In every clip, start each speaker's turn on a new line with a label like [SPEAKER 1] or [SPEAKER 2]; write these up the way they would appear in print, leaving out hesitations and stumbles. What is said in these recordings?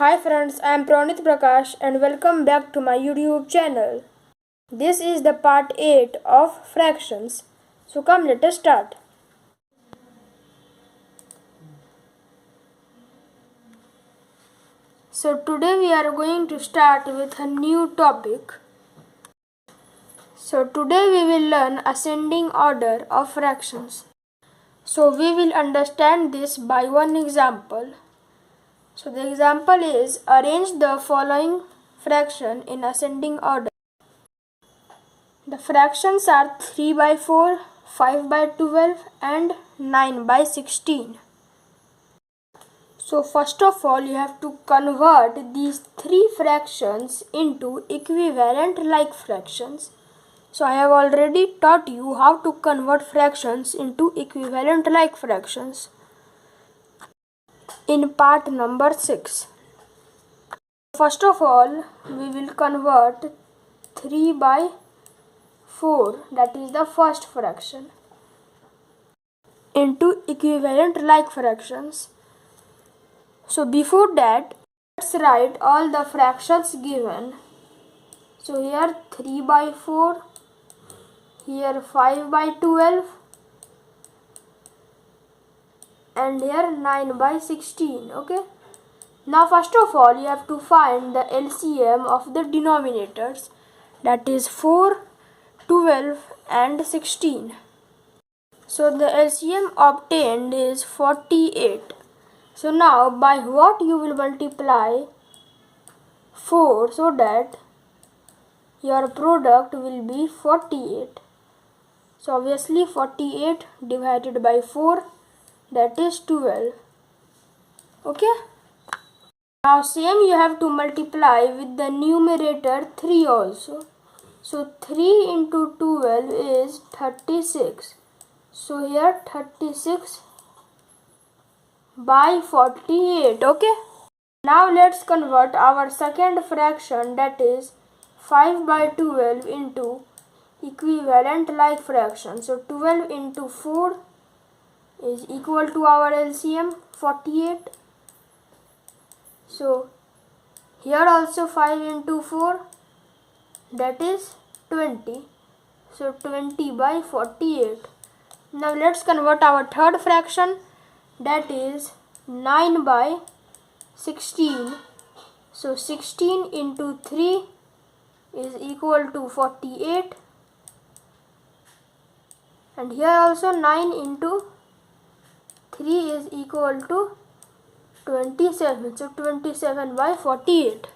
[SPEAKER 1] Hi friends, I am Pranit Prakash and welcome back to my YouTube channel. This is the part 8 of fractions. So come let us start. So today we are going to start with a new topic. So today we will learn ascending order of fractions. So we will understand this by one example. So the example is arrange the following fraction in ascending order. The fractions are 3 by 4, 5 by 12 and 9 by 16. So first of all you have to convert these three fractions into equivalent like fractions. So I have already taught you how to convert fractions into equivalent like fractions in part number 6. First of all we will convert 3 by 4, that is the first fraction, into equivalent like fractions. So before that, let's write all the fractions given. So here 3 by 4, here 5 by 12 and here 9 by 16. Okay. Now first of all you have to find the LCM of the denominators, that is 4, 12 and 16. So the LCM obtained is 48. So now by what you will multiply 4 so that your product will be 48. So obviously 48 divided by 4, that is 12. Okay. Now same you have to multiply with the numerator 3 also. So 3 into 12 is 36. So here 36 by 48. Okay. Now let's convert our second fraction, that is 5 by 12 into equivalent like fraction. So 12 into 4 is equal to our LCM 48. So here also 5 into 4, that is 20. So 20 by 48. Now let's convert our third fraction, that is 9 by 16. So 16 into 3 is equal to 48. And here also 9 into 3 is equal to 27. So 27 by 48.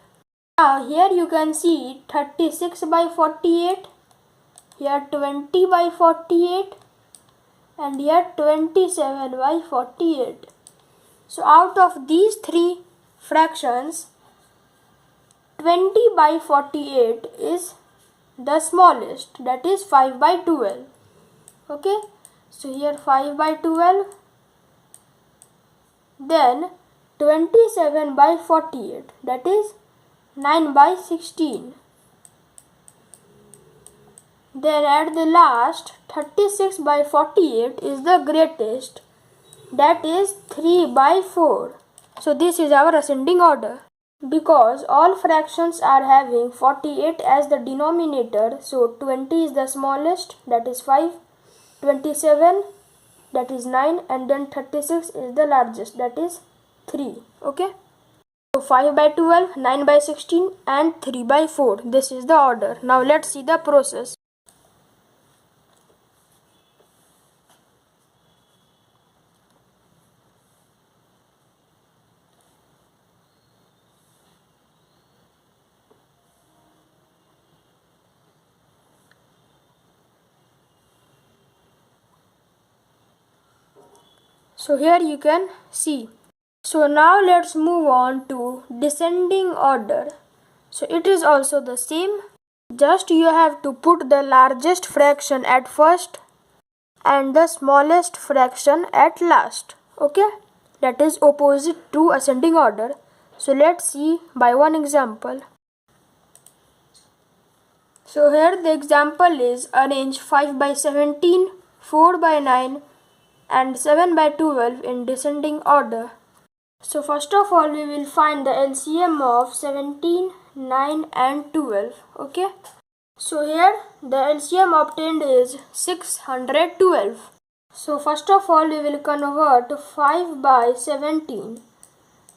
[SPEAKER 1] Now here you can see 36 by 48. Here 20 by 48. And here 27 by 48. So out of these three fractions, 20 by 48 is the smallest, that is 5 by 12. Okay. So here 5 by 12. Then 27 by 48, that is 9 by 16. Then at the last 36 by 48 is the greatest, that is 3 by 4. So this is our ascending order. Because all fractions are having 48 as the denominator, so 20 is the smallest, that is 5, 27, that is 9, and then 36 is the largest, that is 3. Okay. So 5 by 12, 9 by 16 and 3 by 4. This is the order. Now let's see the process. So here you can see. So now let's move on to descending order. So it is also the same. Just you have to put the largest fraction at first and the smallest fraction at last. Okay. That is opposite to ascending order. So let's see by one example. So here the example is arrange 5 by 17, 4 by 9 and 7 by 12 in descending order. So first of all we will find the LCM of 17, 9 and 12. Okay. So here the LCM obtained is 612. So first of all we will convert 5 by 17,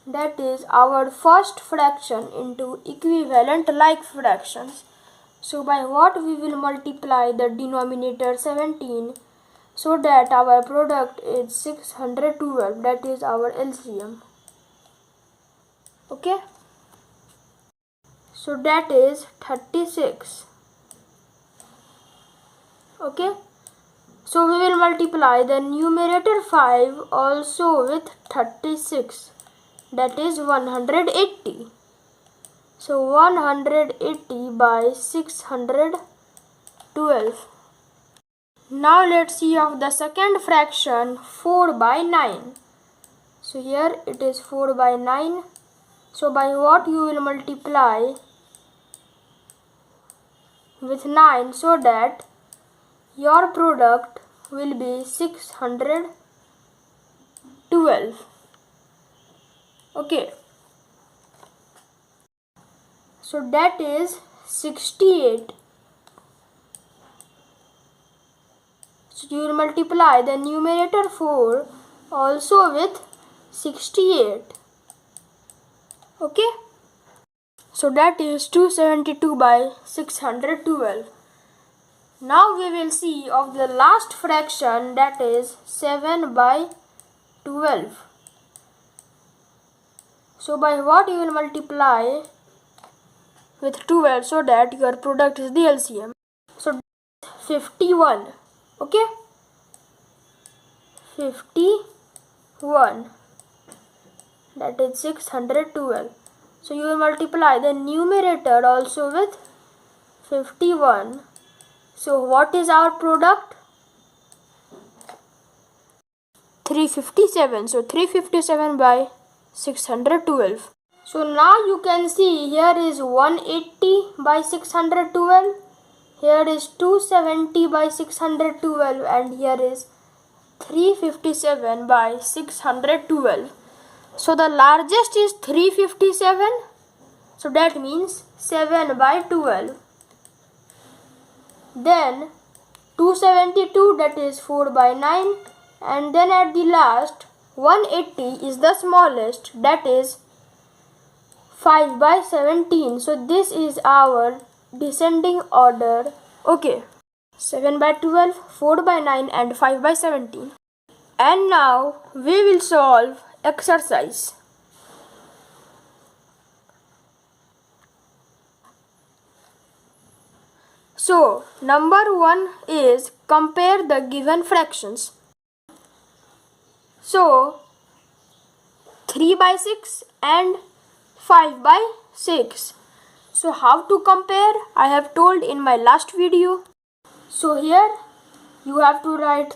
[SPEAKER 1] that is our first fraction, into equivalent like fractions. So by what we will multiply the denominator 17 so that our product is 612, that is our LCM. Okay. So that is 36. Okay. So we will multiply the numerator 5 also with 36, that is 180. So 180 by 612. Now let's see of the second fraction, 4 by 9. So here it is 4 by 9. So by what you will multiply with 9 so that your product will be 612. Okay. So that is 68. So you will multiply the numerator 4 also with 68. Okay. So that is 272 by 612. Now we will see of the last fraction, that is 7 by 12. So by what you will multiply with 12 so that your product is the LCM. So 51. Okay. 51, that is 612. So you will multiply the numerator also with 51. So what is our product? 357. So 357 by 612. So now you can see here is 180 by 612. Here is 270 by 612 and here is 357 by 612. So the largest is 357. So that means 7 by 12. Then 272, that is 4 by 9. And then at the last 180 is the smallest, that is 5 by 17. So this is our descending order. Okay. 7 by 12, 4 by 9 and 5 by 17. And now we will solve exercise. So number 1 is compare the given fractions. So 3 by 6 and 5 by 6. So how to compare? I have told in my last video. So here you have to write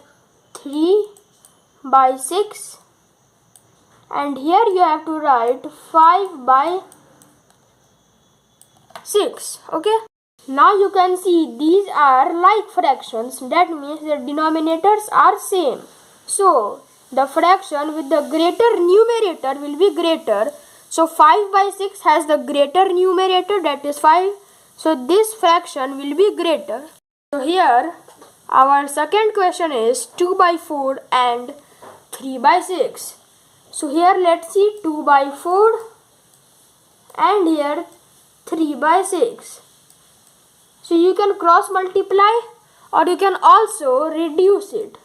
[SPEAKER 1] 3 by 6 and here you have to write 5 by 6. Okay. Now you can see these are like fractions, that means the denominators are same. So the fraction with the greater numerator will be greater. So 5 by 6 has the greater numerator, that is 5. So this fraction will be greater. So here our second question is 2 by 4 and 3 by 6. So here let's see 2 by 4 and here 3 by 6. So you can cross multiply or you can also reduce it.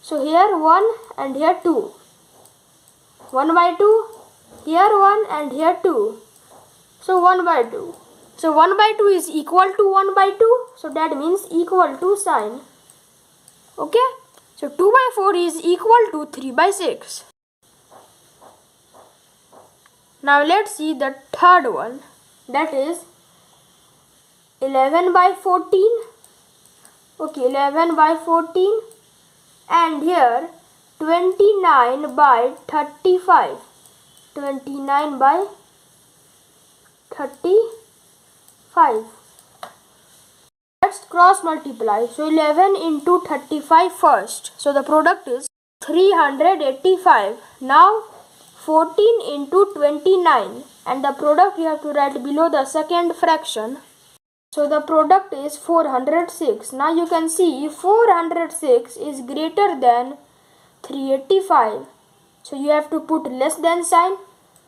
[SPEAKER 1] So here 1 and here 2. 1 by 2, here 1 and here 2. So 1 by 2. So 1 by 2 is equal to 1 by 2. So that means equal to sign. Okay. So 2 by 4 is equal to 3 by 6. Now let's see the third one. That is 11 by 14. Okay, 11 by 14. And here 29 by 35. 29 by 35. Let's cross multiply. So 11 into 35 first. So the product is 385. Now 14 into 29, and the product you have to write below the second fraction. So the product is 406. Now you can see 406 is greater than 385. So you have to put less than sign.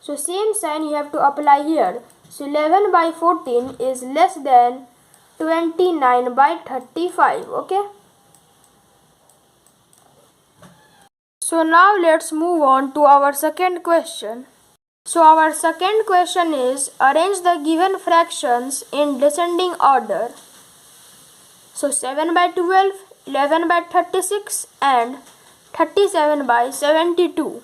[SPEAKER 1] So same sign you have to apply here. So 11 by 14 is less than 29 by 35. Okay. So now let's move on to our second question. So our second question is, arrange the given fractions in descending order. So 7 by 12, 11 by 36 and 37 by 72.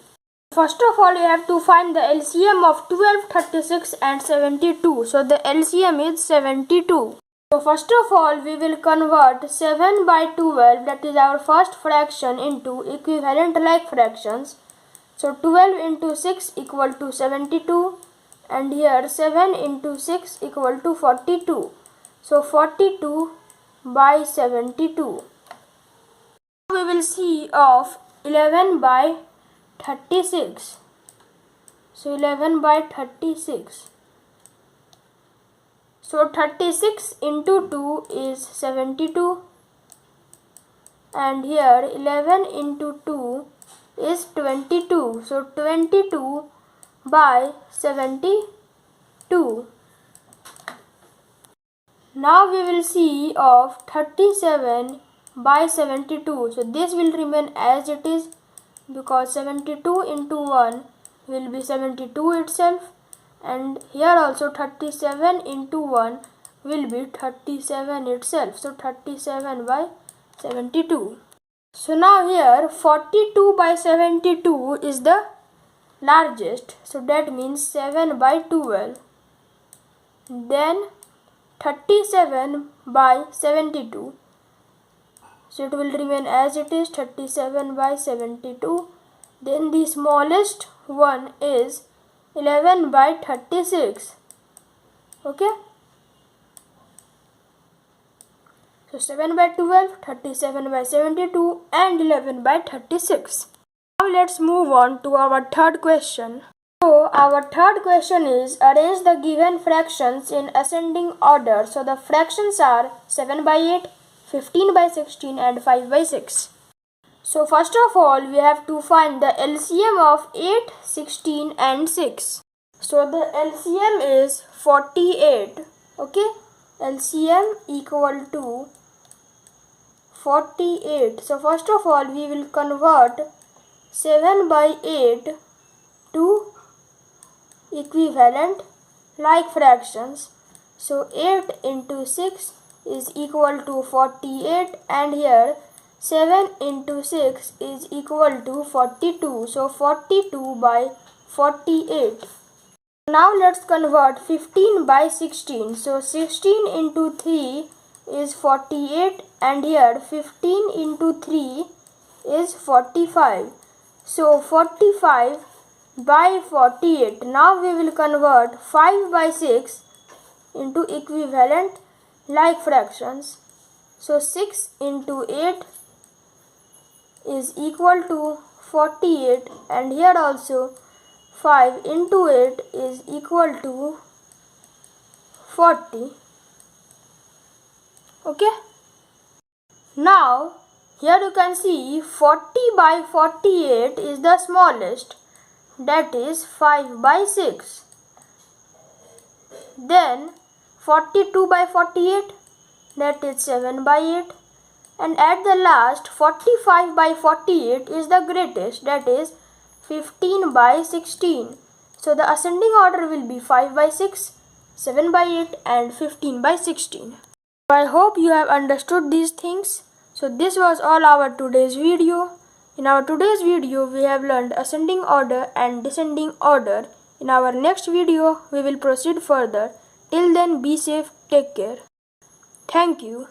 [SPEAKER 1] First of all, you have to find the LCM of 12, 36 and 72. So the LCM is 72. So first of all, we will convert 7 by 12, that is our first fraction, into equivalent like fractions. So 12 into 6 equal to 72, and here 7 into 6 equal to 42. So 42 by 72. We will see of 11 by 36. So 11 by 36. So 36 into 2 is 72, and here 11 into 2 is 22. So 22 by 72. Now we will see of 37 by 72. So this will remain as it is, because 72 into 1 will be 72 itself, and here also 37 into 1 will be 37 itself. So 37 by 72. So now here 42 by 72 is the largest. So that means 7 by 12. Then 37 by 72. So it will remain as it is, 37 by 72. Then the smallest one is 11 by 36. Okay. So 7 by 12, 37 by 72 and 11 by 36. Now let's move on to our third question. So our third question is, arrange the given fractions in ascending order. So the fractions are 7 by 8, 15 by 16 and 5 by 6. So first of all, we have to find the LCM of 8, 16 and 6. So the LCM is 48. Okay. LCM equal to 48. So first of all, we will convert 7 by 8 to equivalent like fractions. So 8 into 6 is equal to 48, and here 7 into 6 is equal to 42. So 42 by 48. Now let's convert 15 by 16. So 16 into 3 is 48, and here 15 into 3 is 45. So 45 by 48. Now we will convert 5 by 6 into equivalent like fractions. So 6 into 8 is equal to 48, and here also 5 into 8 is equal to 40. Okay. Now here you can see 40 by 48 is the smallest, that is 5 by 6. Then 42 by 48, that is 7 by 8. And at the last 45 by 48 is the greatest, that is 15 by 16. So the ascending order will be 5 by 6, 7 by 8 and 15 by 16. So I hope you have understood these things. So this was all our today's video. In our today's video, we have learned ascending order and descending order. In our next video, we will proceed further. Till then, be safe, take care. Thank you.